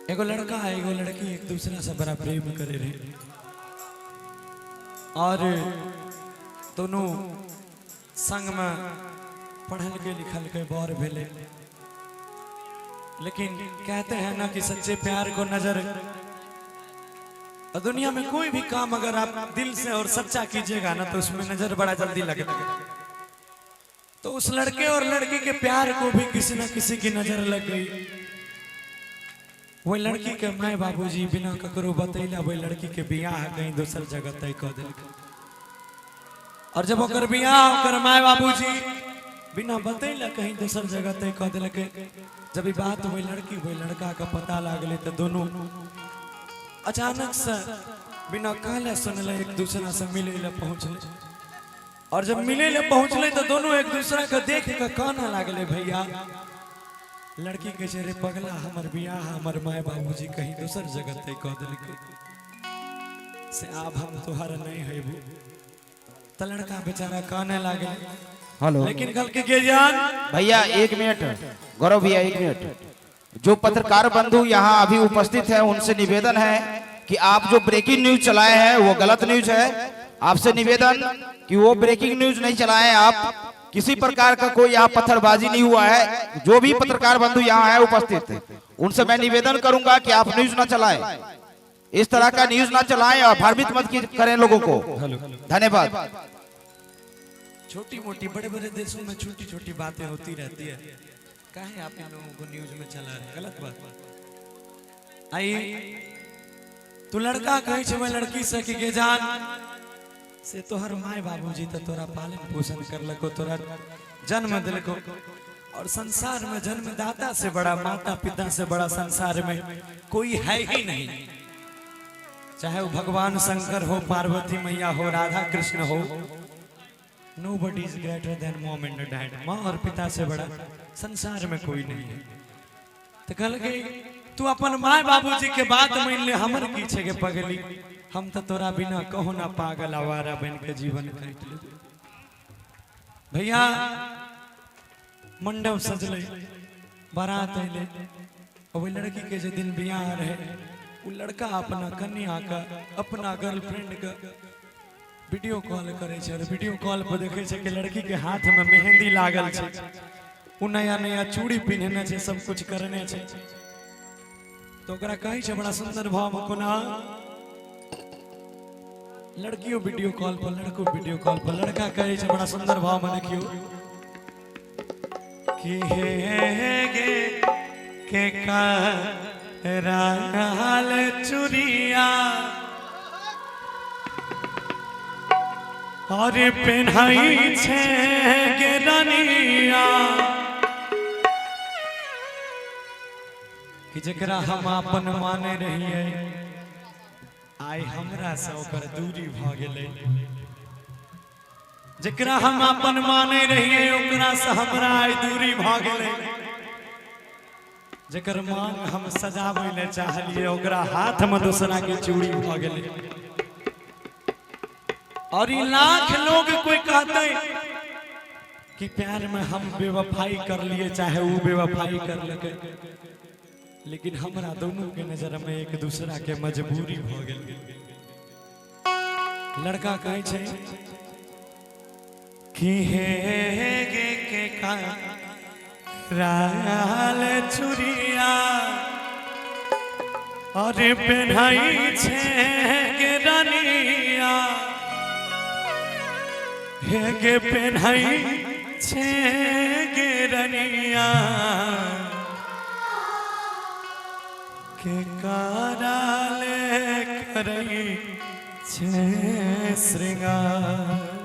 एगो लड़का है एगो लड़की एक दूसरा से बड़ा प्रेम करे रहे और दोनों संग में पढ़ल के लिखल के बर भेले। लेकिन कहते हैं ना कि सच्चे प्यार को नजर, दुनिया में कोई भी काम अगर आप दिल से और सच्चा कीजिएगा ना तो उसमें नजर बड़ा जल्दी लगता है। तो उस लड़के और लड़की के प्यार को भी किसी न किसी की नजर लग गई। वो लड़की के माय बाबूजी बिना ककरो बतैला वो लड़की के बियाह कहीं दूसर जगह तय कर दिल। और जब ओकर बियाह ओकर माय बाबूजी बिना बतैला कहीं दूसर जगह तय कर दिल, जब ये बात वो लड़की वो लड़का का पता लागले तो दोनों अचानक से बिना कहले सुनले एक दूसरा से मिले ले पहुंचले। और जब मिले ले पहुंचले तो दोनों एक दूसरा के देख के कहना लागले, भैया लड़की के चेहरे पगला हमर बियाह हमर माय बाबूजी कहीं दूसर जगह तय कह दिल से अब हम तोहर नहीं हेबू। तो लड़का बेचारा कहने लागे हेलो, लेकिन कल के जान भैया 1 मिनट, गौरव भैया 1 मिनट। जो पत्रकार बंधु यहाँ अभी उपस्थित है उनसे निवेदन है कि आप जो ब्रेकिंग न्यूज चलाए हैं वो गलत न्यूज है। आपसे निवेदन कि वो ब्रेकिंग न्यूज नहीं चलाएं आप। किसी प्रकार का कोई यहाँ पत्थरबाजी नहीं हुआ है। जो भी पत्रकार बंधु यहाँ है उपस्थित उनसे मैं निवेदन करूंगा कि आप न्यूज ना चलाएं, इस तरह का न्यूज ना चलाएं और भ्रमित मत करें लोगों को। धन्यवाद। छोटी मोटी बड़े बड़े देशों में छोटी छोटी बातें होती रहती है, काहे आप इन लोगों को न्यूज में चला रहे? गलत बात। आई तू लड़का कहे छे मैं लड़की से कि के जान से तोहर माय बाबूजी तो तोरा पालन पोषण करलको, तोरा जन्म दिलको। और संसार में जन्मदाता से बड़ा, माता पिता से बड़ा संसार में कोई है ही नहीं। चाहे वो भगवान शंकर हो, पार्वती मैया हो, राधा कृष्ण हो, Nobody is greater than mom and dad। माँ और पिता से बड़ा संसार में कोई नहीं है। तो कल गई तू अपन माँ बाबूजी के बात मान ले, हमर पीछे के पगली हम तो तोरा बिना कहो ना पागल आवारा बन के जीवन काट ले। भैया मंडप सजले, बारात अइले, और वो लड़की के जो दिन बियाह रहे वो लड़का अपना कन्या का अपना गर्लफ्रेंड का वीडियो कॉल करे छे। और वीडियो कॉल पर देखे छे कि लड़की के हाथ में मेहंदी लागल छे, वो नया नया चूड़ी पहनने छे, सब कुछ करने छे। तो ओकरा कहे छे बड़ा सुंदर भाव में कोना लड़कियों वीडियो कॉल पर, लड़को वीडियो कॉल पर। लड़का कहे छे बड़ा सुंदर भाव में देखियो कि हे गे के का राल चुरिया और पहनाई छे गे रानिया कि जकरा हम अपन माने रहिए आई हमरा से ओकर दूरी भ गेलै। जकरा हम अपन माने रहिए ओकरा से हमरा आई दूरी भ गेलै। जकर मांग हम सजाबै ले चाहलिए ओकरा हाथ में दूसरा के चूड़ी भ गेलै। और ये लाख लोग कोई कहते कि प्यार में हम बेवफाई कर लिए चाहे वो बेवफाई कर लगे, लेकिन हमरा दोनों के नजर में एक दूसरा के मजबूरी हो गई। लड़का कहे छे कि हे गे के का राल चुरिया और पहनाई छे गे रानिया, हे गे पहनाई छे गे रानिया के कराले करई छे श्रृंगार।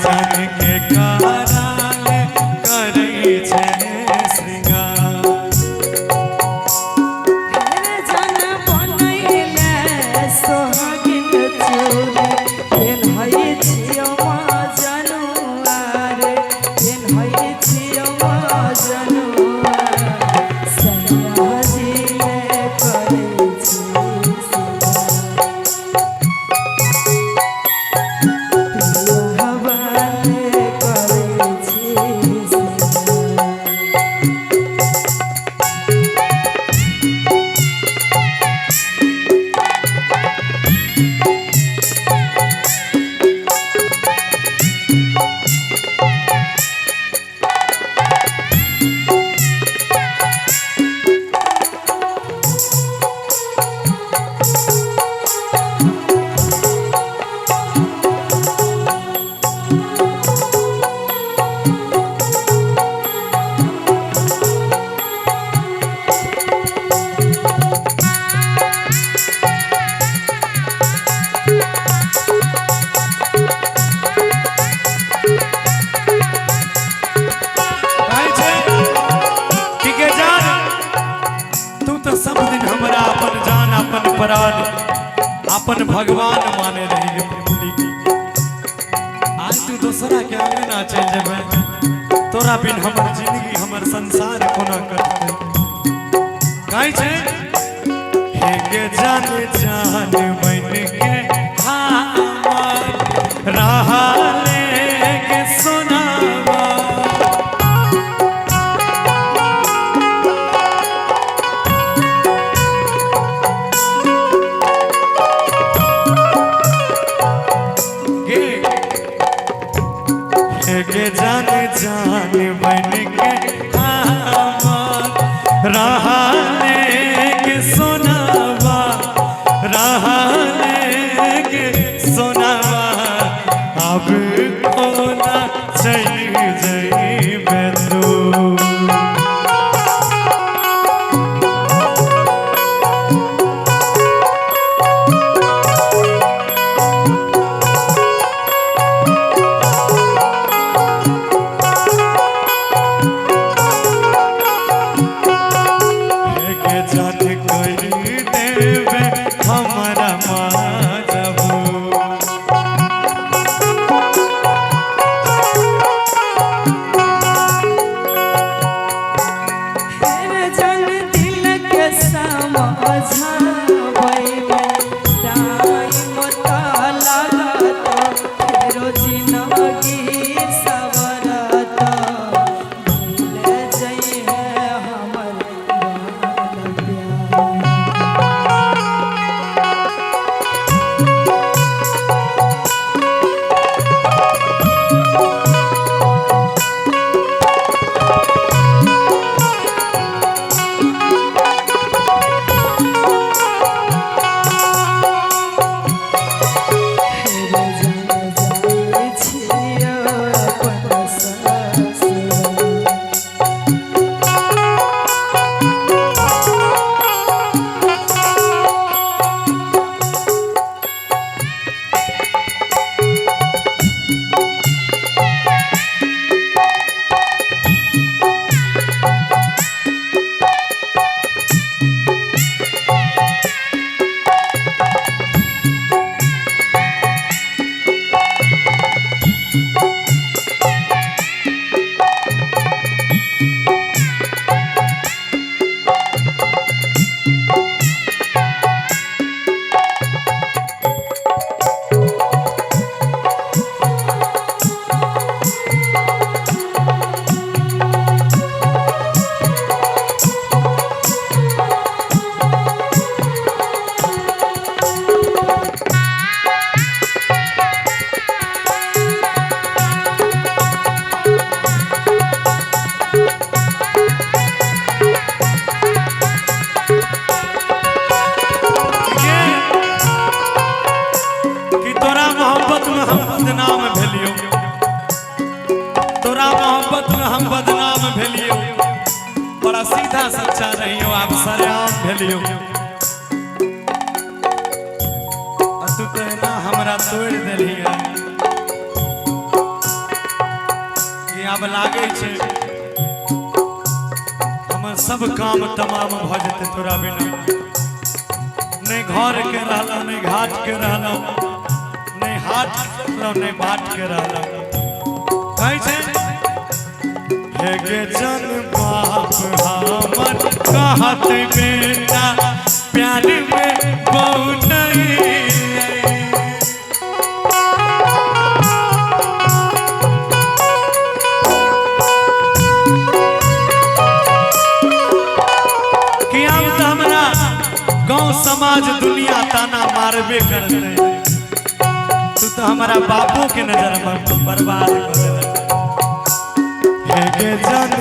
जान के कारण करै छै श्रृंगार हे जन बनैले सोहागिन चूड़ी पेन्है छियो जनुआ रे पेन्है छियो जनुआ सयाजी ले करै छी हवाले करै छी कहै छै कि गे जान तू तो सब दिन हमरा अपन जान अपन प्राण अपन भगवान माने रही गे प्रेमली आज तू दूसरा के आगे ना चल जेबै तोरा बिन हमर जिंदगी हमर संसार कोना कटतै कहै छै हे गे जान जान बन के हमर रहले के सोनावा के जान जान बन के हमार रहले के सोनावा रहले के सोनावा अब कोना चल जइबे तू के जान कर देवे हमारा माजबू हे जन दिल के समझाबै टाइम त लागत फेरो जिंदगी सवरत भूल जइहे हमर बाल प्यार हे जन जाय छियो अपन ससुर भेलियो, बड़ा सीधा सच्चा रहियो, आप सरेआम भेलियो। तू तो ना हमरा तोड़ देलिया, आब लागे छे हमर सब काम तमाम भ जेते तोरा बिना। नहीं घर के रहला नहीं घाट के रहला नहीं हाट नहीं बाट के रहला कहे छे हे गे जन बाप हमर कहत बेटा प्यार में बहुत नहीं कि अब तो हमरा गांव समाज दुनिया ताना मारबे करते तू तो हमारा बापू के नजर में बर्बाद कर देला। हे गे जन